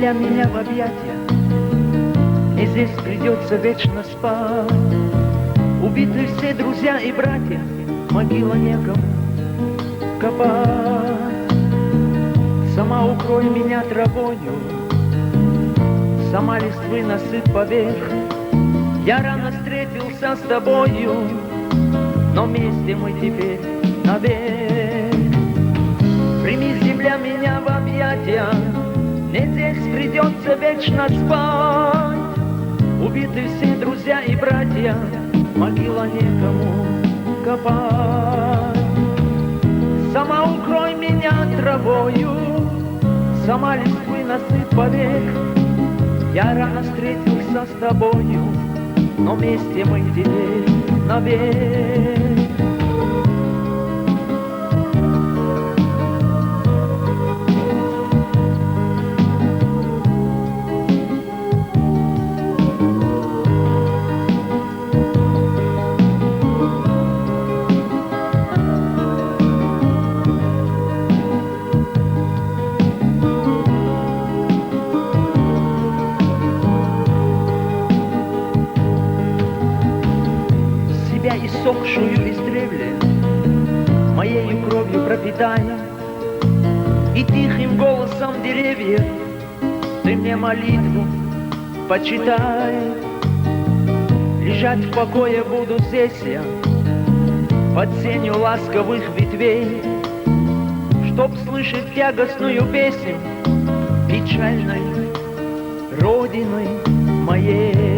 земля меня в объятия, мне здесь придется вечно спать. Убиты все друзья и братья, могила некому копать. Сама укрой меня травою, сама листвы насыпь поверх. Я рано встретился с тобою, но вместе мы теперь навек. Прими, земля, меня в объятия, мне здесь придется вечно спать. Убиты все друзья и братья, могила некому копать. Сама укрой меня травою, сама листвы насыпь поверх. Я рано встретился с тобою, но вместе мы теперь навек. Иссохшую издревле моею кровью пропитай, и тихим голосом деревьев ты мне молитву почитай. Лежать в покое буду здесь я, под сенью ласковых ветвей, чтоб слышать тягостную песню печальной Родины моей.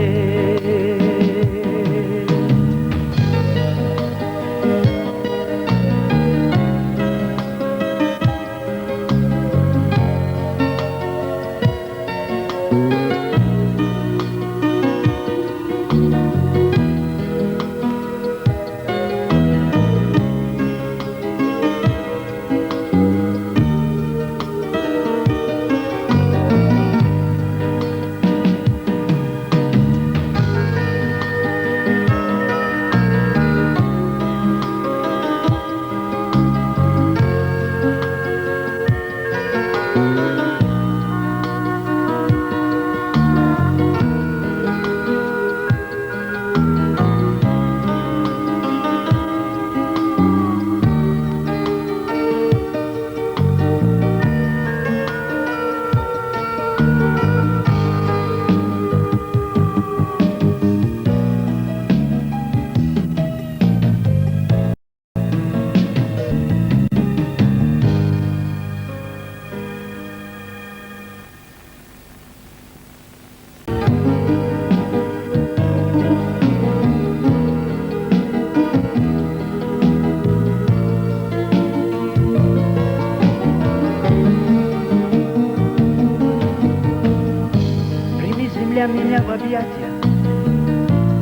Меня в объятия,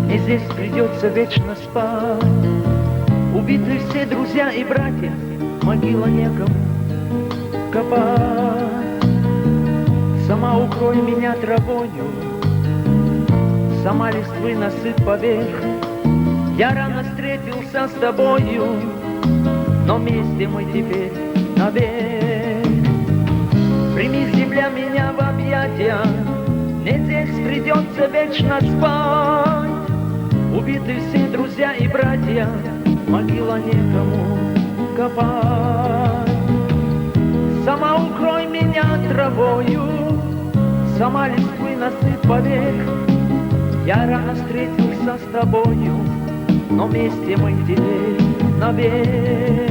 мне здесь придется вечно спать. Убиты все друзья и братья, могила некому копать. Сама укрой меня травою, сама листвы насыпь поверх. Я рано встретился с тобою, но вместе мы теперь навек. Прими, земля, меня в объятия, мне здесь придется вечно спать. Убиты все друзья и братья, могила некому копать. Сама укрой меня травою, сама листвы насыпь поверх. Я рано встретился с тобою, но вместе мы теперь навек.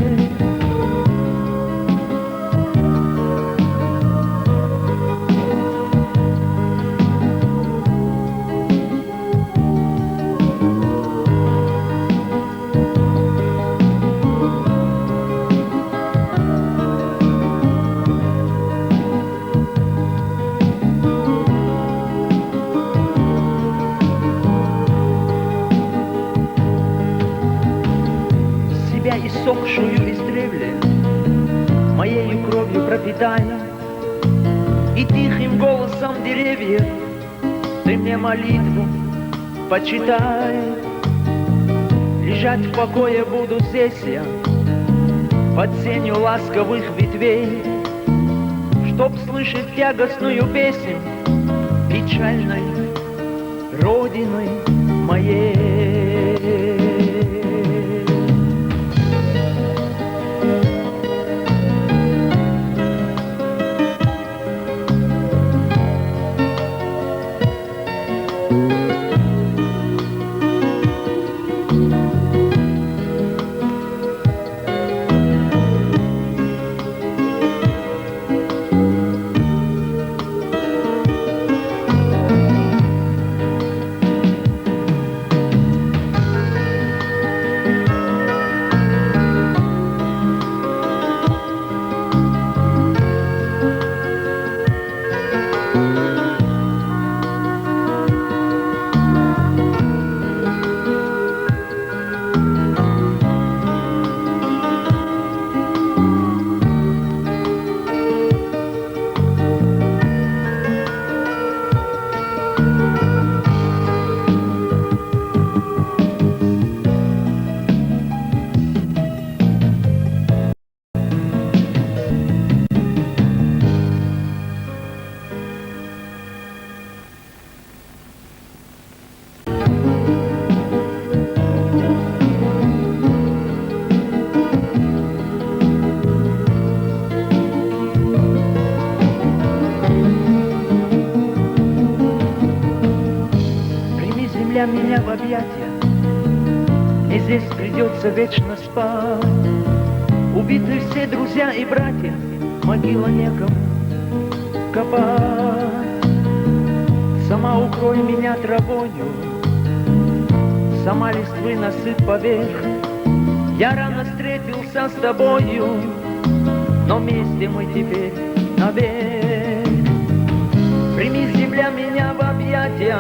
Иссохшую издревле моею кровью пропитай, и тихим голосом деревьев ты мне молитву почитай. Лежать в покое буду здесь я, под сенью ласковых ветвей, Чтоб слышать тягостную песнь печальной Родиной моей. Меня в объятия, и здесь придется вечно спать. Убиты все друзья и братья, могила некому копать. Сама укрой меня травою, сама листвы насыпь поверх. Я рано встретился с тобою, но вместе мы теперь навек. Прими, земля, меня в объятия,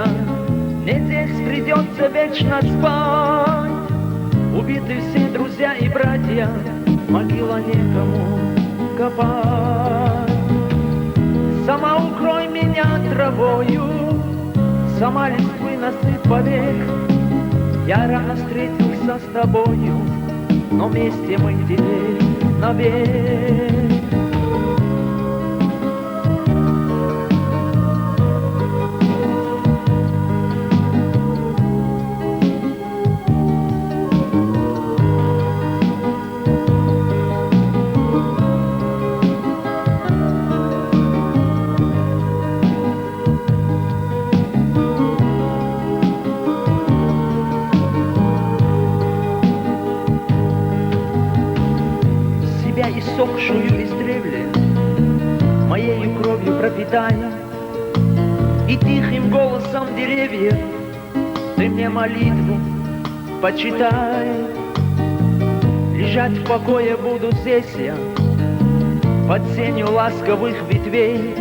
мне здесь придется вечно спать. Убиты все друзья и братья, могила некому копать. Сама укрой меня травою, сама листвы насыпь поверх. Я рано встретился с тобою, но вместе мы теперь навек. Иссохшую издревле моею кровью пропитая, и тихим голосом деревьев ты мне молитву почитай. Лежать в покое буду здесь я, под сенью ласковых ветвей,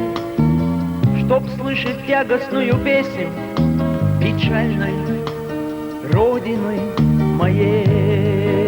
чтоб слышать тягостную песнь печальной Родиной моей.